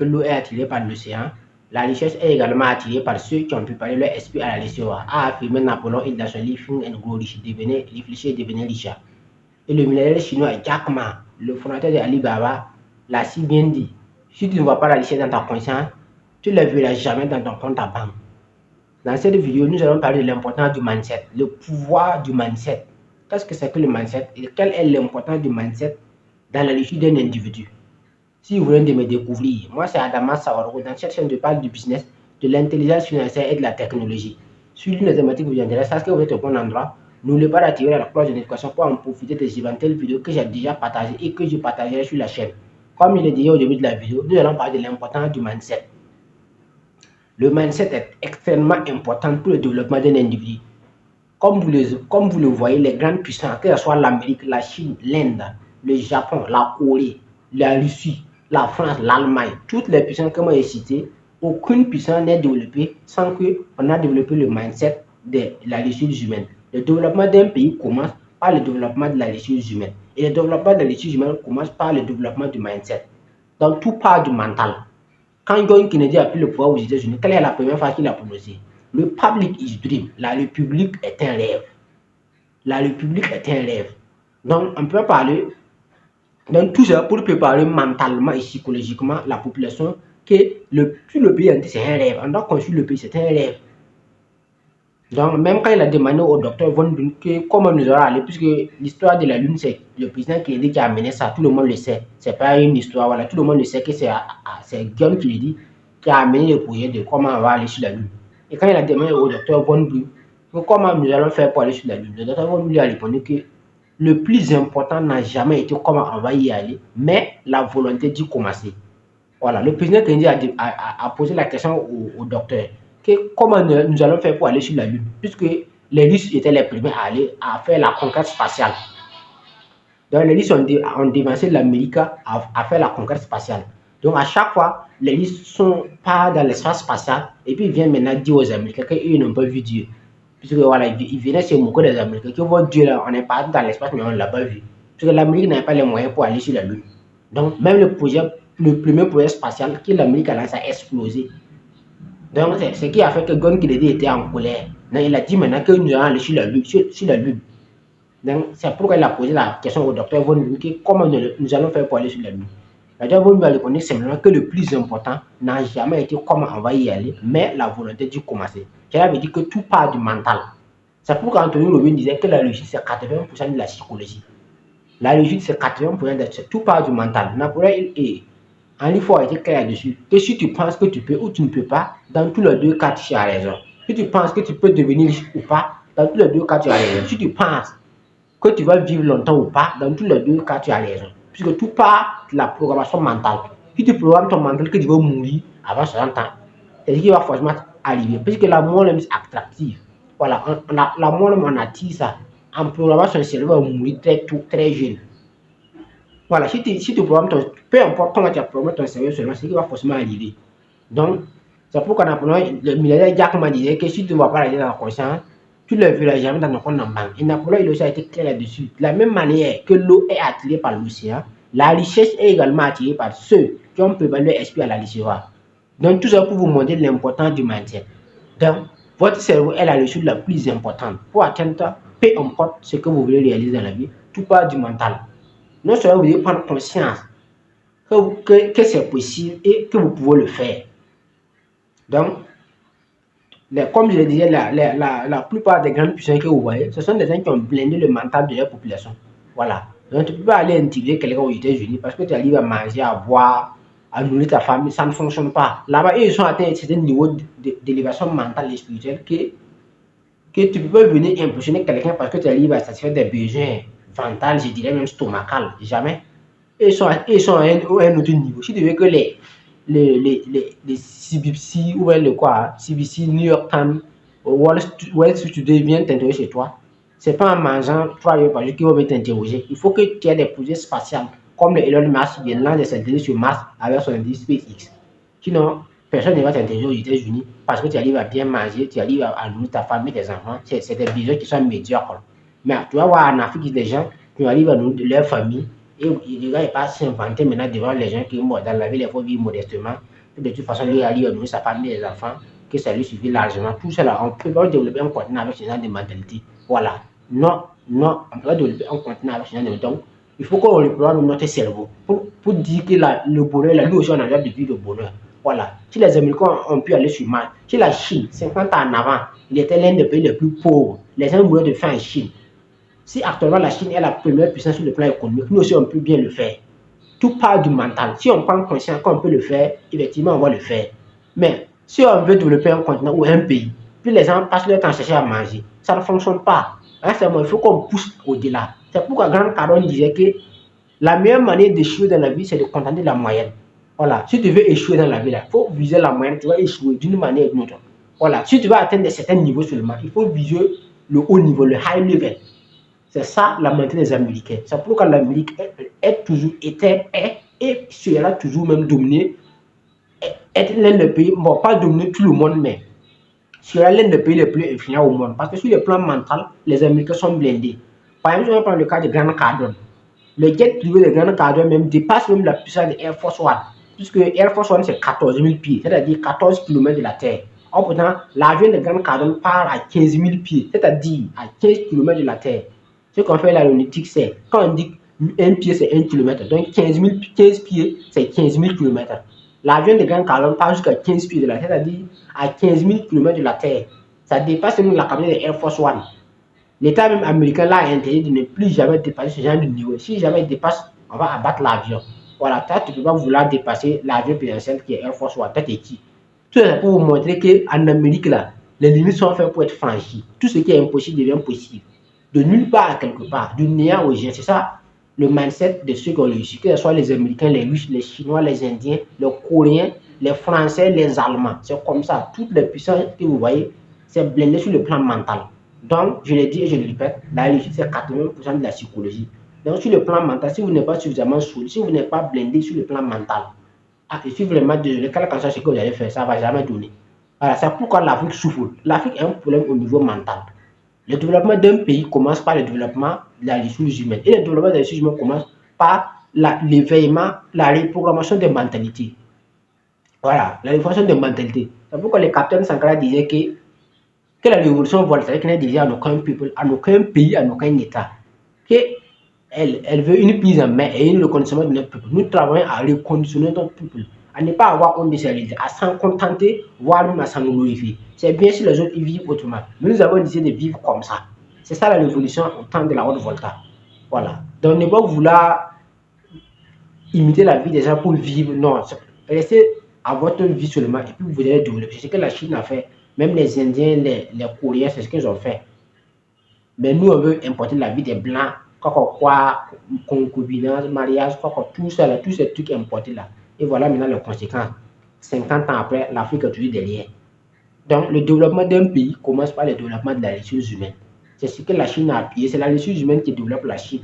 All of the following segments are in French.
que l'eau est attirée par l'océan, la richesse est également attirée par ceux qui ont préparé leur esprit à la recevoir, a affirmé Napoléon Hill dans son livre Think and Grow Rich, réfléchir et devenir riche. Et le milliardaire chinois Jack Ma, le fondateur de Alibaba, l'a si bien dit. Si tu ne vois pas la richesse dans ta conscience, tu ne la verras jamais dans ton compte à banque. Dans cette vidéo, nous allons parler de l'importance du mindset, le pouvoir du mindset. Qu'est-ce que c'est que le mindset et quelle est l'importance du mindset dans la réussite d'un individu? Si vous voulez me découvrir, moi c'est Adama Sawaro. Dans cette chaîne, je parle du business, de l'intelligence financière et de la technologie. Si l'une des thématiques vous intéresse, sachez que vous êtes au bon endroit. N'oubliez pas d'activer la cloche de notification pour en profiter des éventuelles vidéos que j'ai déjà partagées et que je partagerai sur la chaîne. Comme il est dit au début de la vidéo, nous allons parler de l'importance du mindset. Le mindset est extrêmement important pour le développement d'un individu. Comme vous le voyez, les grandes puissances, que ce soit l'Amérique, la Chine, l'Inde, le Japon, la Corée, la Russie, la France, l'Allemagne, toutes les puissances que moi j'ai citées, aucune puissance n'est développée sans qu'on a développé le mindset de la ressource humaine. Le développement d'un pays commence par le développement de la ressource humaine. Et le développement de la ressource humaine commence par le développement du mindset. Donc tout part du mental. Quand John Kennedy a pris le pouvoir aux États-Unis, quelle est la première phrase qu'il a prononcée? Le public is dream. La République est un rêve. La République est un rêve. Donc, on peut parler, donc tout ça pour préparer mentalement et psychologiquement la population que tout le pays entier, c'est un rêve. On doit construire le pays, c'est un rêve. Donc, même quand il a demandé au docteur Von Braun que comment nous allons aller, puisque l'histoire de la Lune, c'est le président Kennedy qui a amené ça, tout le monde le sait. C'est pas une histoire, voilà, tout le monde le sait que c'est John Kennedy qui a amené le projet de comment on va aller sur la Lune. Et quand il a demandé au docteur Von Braun comment nous allons faire pour aller sur la Lune, le docteur Von Braun lui a répondu que le plus important n'a jamais été comment on va y aller, mais la volonté d'y commencer. Voilà, le président Kennedy a posé la question au docteur que comment nous allons faire pour aller sur la Lune, puisque les Russes étaient les premiers à aller à faire la conquête spatiale. Donc les Russes ont devancé l'Amérique à faire la conquête spatiale. Donc à chaque fois, les Russes sont pas dans l'espace spatial et puis ils viennent maintenant dire aux Américains qu'ils n'ont pas vu Dieu. Puisque voilà, ils venaient se moquer des Américains, que votre Dieu là, on est parti dans l'espace mais on ne l'a pas vu. Puisque l'Amérique n'avait pas les moyens pour aller sur la Lune. Donc même le premier projet spatial que l'Amérique a lancé a explosé. Donc, c'est ce qui a fait que John Kennedy était en colère. Donc, il a dit maintenant que nous allons aller sur la Lune. Donc, c'est pourquoi il a posé la question au docteur Von Braun comment nous allons faire pour aller sur la Lune. Le docteur Von Braun a répondu simplement que le plus important n'a jamais été comment on va y aller, mais la volonté d'y commencer. Cela veut dire que tout part du mental. C'est pourquoi Anthony Robbins disait que la réussite, c'est 80% de la psychologie. La réussite, c'est 80% de tout part du mental. Napoléon Hill il faut être clair dessus. Que si tu penses que tu peux ou tu ne peux pas, dans tous les deux cas, tu as raison. Si tu penses que tu peux devenir riche ou pas, dans tous les deux cas, tu as raison. Si tu penses que tu vas vivre longtemps ou pas, dans tous les deux cas, tu as raison. Puisque tout part de la programmation mentale. Si tu programmes ton mental que tu vas mourir avant 60 ans, c'est ce qui va forcément arriver. Puisque la mort est attractive. Voilà, la mort, on attire ça. En programmant son cerveau, va mourir très jeune. Voilà, si tu programmes peu importe comment tu as programmé ton cerveau seulement, c'est ce qui va forcément arriver. Donc, c'est pourquoi le milliardaire Jack Ma disait que si tu ne vois pas l'argent dans la conscience, tu ne le verras jamais dans ton compte en banque. Et Napoléon il aussi a été clair là-dessus. De la même manière que l'eau est attirée par l'océan, la richesse est également attirée par ceux qui ont préparé leur esprit à la recevoir. Donc, tout ça pour vous montrer l'importance du mindset. Donc, votre cerveau est la ressource la plus importante. Pour atteindre, peu importe ce que vous voulez réaliser dans la vie, tout part du mental. Non seulement vous devez prendre conscience que c'est possible et que vous pouvez le faire. Donc, comme je le disais, la plupart des grandes puissances que vous voyez, ce sont des gens qui ont blindé le mental de leur population. Voilà. Donc, tu ne peux pas aller intégrer quelqu'un aux États-Unis parce que tu arrives à manger, à boire, à nourrir ta famille, ça ne fonctionne pas. Là-bas, ils sont atteints à un certain niveau d'élévation mentale et spirituelle que tu ne peux pas venir impressionner quelqu'un parce que tu arrives à satisfaire des besoins mentaux, je dirais même stomacal, jamais. Ils sont à un autre niveau. Si tu veux que les CBC ou le quoi, CBC, New York Times, Wall Street Today viennent t'interroger chez toi, c'est pas en mangeant 3 heures par jour qu'ils vont venir t'interroger. Il faut que tu aies des projets spatiaux, comme le Elon Musk vient de lancer des satellites sur Mars avec son SpaceX. Sinon, personne ne va t'interroger aux États-Unis parce que tu arrives à bien manger, tu arrives à nourrir ta famille, tes enfants. C'est des besoins qui sont médiocres. Mais tu vas voir en Afrique des gens qui arrivent à nourrir leur famille Et le gars n'est pas s'inventer maintenant devant les gens qui sont morts dans la ville, il faut vivre modestement. De toute façon, lui a donné sa famille et les enfants, que ça lui suffit largement. Tout cela, on peut pas développer un continent avec ce genre de mentalité. Voilà. Non, non, on peut pas développer un continent avec ce genre de mentalité. Donc, il faut qu'on reprenne notre cerveau pour dire que le bonheur, là, nous aussi, on a envie de vivre le bonheur. Voilà. Si les Américains ont pu aller sur Mars, si la Chine, 50 ans en avant, il était l'un des pays les plus pauvres, les gens mouraient de faim en Chine. Si actuellement la Chine est la première puissance sur le plan économique, nous aussi on peut bien le faire. Tout part du mental. Si on prend conscience qu'on peut le faire, effectivement on va le faire. Mais si on veut développer un continent ou un pays, puis les gens passent leur temps à chercher à manger, ça ne fonctionne pas. Hein, il faut qu'on pousse au-delà. C'est pourquoi Grant Cardone disait que la meilleure manière d'échouer dans la vie, c'est de contenter la moyenne. Voilà. Si tu veux échouer dans la vie, il faut viser la moyenne, tu vas échouer d'une manière ou d'une autre. Voilà. Si tu veux atteindre certains niveaux seulement, il faut viser le haut niveau, le high level. C'est ça la mentalité des Américains. C'est pourquoi l'Amérique est toujours été et sera toujours même dominée, être l'un des pays, bon, pas dominer tout le monde, mais sera l'un des pays les plus influents au monde. Parce que sur le plan mental, les Américains sont blindés. Par exemple, on va prendre le cas de Grant Cardone. Le jet privé de Grant Cardone même dépasse même la puissance de Air Force One. Puisque Air Force One, c'est 14 000 pieds, c'est-à-dire 14 km de la Terre. Or, pourtant, l'avion de Grant Cardone part à 15 000 pieds, c'est-à-dire à 15 km de la Terre. Ce qu'on fait l'aéronautique, c'est quand on dit un pied, c'est 1 km. Donc 15 pieds, c'est 15 000 km. L'avion de Grant Cardone part jusqu'à 15 pieds de la Terre, c'est-à-dire à 15 000 km de la Terre. Ça dépasse même la cabine de Air Force One. L'État même américain là a interdit de ne plus jamais dépasser ce genre de niveau. Si jamais il dépasse, on va abattre l'avion. Voilà, toi, tu ne peux pas vouloir dépasser l'avion présidentiel qui est Air Force One. Toi, t'es qui? Tout ça pour vous montrer qu'en Amérique, là, les limites sont faites pour être franchies. Tout ce qui est impossible devient possible. De nulle part à quelque part, du néant au géant. C'est ça le mindset de ceux qui ont réussi, que ce soit les Américains, les Russes, les Chinois, les Indiens, les Coréens, les Français, les Allemands. C'est comme ça. Toutes les puissances que vous voyez, c'est blindé sur le plan mental. Donc, je l'ai dit et je le répète, la réussite, c'est 80% de la psychologie. Donc, sur le plan mental, si vous n'êtes pas suffisamment solide, si vous n'êtes pas blindé sur le plan mental, je suis vraiment désolé, quel que soit ce que vous allez faire, ça ne va jamais donner. Voilà, c'est pourquoi l'Afrique souffre. L'Afrique a un problème au niveau mental. Le développement d'un pays commence par le développement de la ressource humaine. Et le développement de la ressource humaine commence par l'éveillement, la reprogrammation des mentalités. Voilà, la reprogrammation des mentalités. C'est pourquoi le capitaine Sankara disait que la révolution voltaire n'est déjà en aucun peuple, en aucun pays, en aucun État. Elle veut une prise en main et une reconnaissance de notre peuple. Nous travaillons à reconditionner notre peuple, à ne pas avoir honte de ses réalités, à s'en contenter, voire même à s'en glorifier. C'est bien si les autres y vivent autrement. Mais nous avons décidé de vivre comme ça. C'est ça la révolution au temps de la haute Volta. Voilà. Donc ne pas vouloir imiter la vie des gens pour vivre. Non. Restez à votre vie seulement et puis vous allez développer. C'est ce que la Chine a fait. Même les Indiens, les Coréens, c'est ce qu'ils ont fait. Mais nous, on veut importer la vie des Blancs. Quoi, concubinage, mariage, tout ça, là, tous ces trucs importés là. Et voilà maintenant les conséquences. 50 ans après, l'Afrique est toujours derrière. Donc, le développement d'un pays commence par le développement de la ressource humaine. C'est ce que la Chine a appuyé. C'est la ressource humaine qui développe la Chine.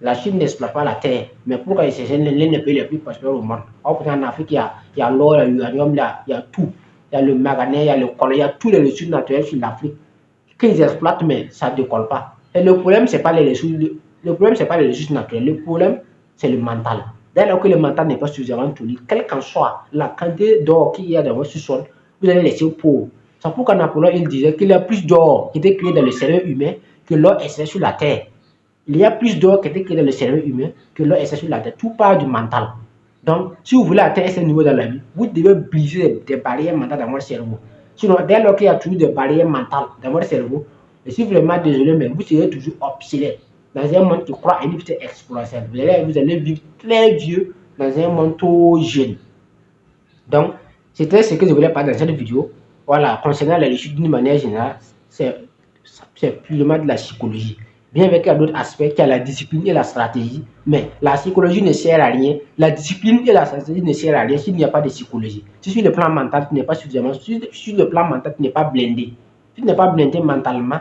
La Chine n'exploite pas la terre. Mais pourquoi c'est l'un des pays les plus prospères au monde? Or, en Afrique, il y a l'or, il y a l'uranium, il y a tout. Il y a le manganèse, il y a le collier, il y a tous les ressources naturelles sur l'Afrique. Qu'ils exploitent, mais ça ne décolle pas. Et le problème, ce n'est pas les ressources. Le problème, ce n'est pas les ressources naturelles. Le problème, c'est le mental. Dès lors que le mental n'est pas suffisamment solide, quelle qu'en soit la quantité d'or qu'il y a dans votre sous-sol, vous allez laisser pauvre. C'est pourquoi Napoléon il disait qu'il y a plus d'or qui était créé dans le cerveau humain que l'or extrait sur la terre. Il y a plus d'or qui était créé dans le cerveau humain que l'or extrait sur la terre. Tout part du mental. Donc, si vous voulez atteindre ce niveau dans la vie, vous devez briser des barrières mentales dans votre cerveau. Sinon, dès lors qu'il y a toujours des barrières mentales dans votre cerveau, je suis vraiment désolé, mais vous serez toujours obsolète. Dans un monde qui croit à une vitesse exponentielle, vous allez vivre très vieux dans un monde trop jeune. Donc, c'était ce que je voulais parler dans cette vidéo. Voilà, concernant la réussite d'une manière générale, c'est purement de la psychologie. Bien avec d'autres aspects, qui a la discipline et la stratégie, mais la psychologie ne sert à rien. La discipline et la stratégie ne servent à rien s'il n'y a pas de psychologie. Si sur le plan mental, tu n'es pas suffisamment, sur le plan mental, tu n'es pas blindé. Si tu n'es pas blindé mentalement,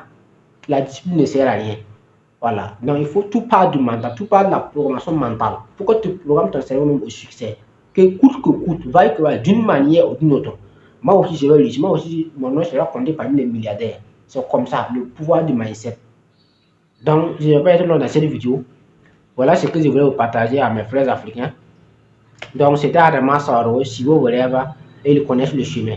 la discipline ne sert à rien. Voilà. Donc, il faut tout part du mental, tout part de la programmation mentale. Pour que tu programmes ton cerveau même au succès. Que coûte, va que va, d'une manière ou d'une autre. Moi aussi, je vais réussir. Moi aussi, mon nom sera compté parmi les milliardaires. C'est comme ça, le pouvoir du mindset. Donc, je ne vais pas être long dans cette vidéo. Voilà ce que je voulais vous partager à mes frères africains. Donc, c'était Adama Saro, si vous voulez, et ils connaissent le chemin.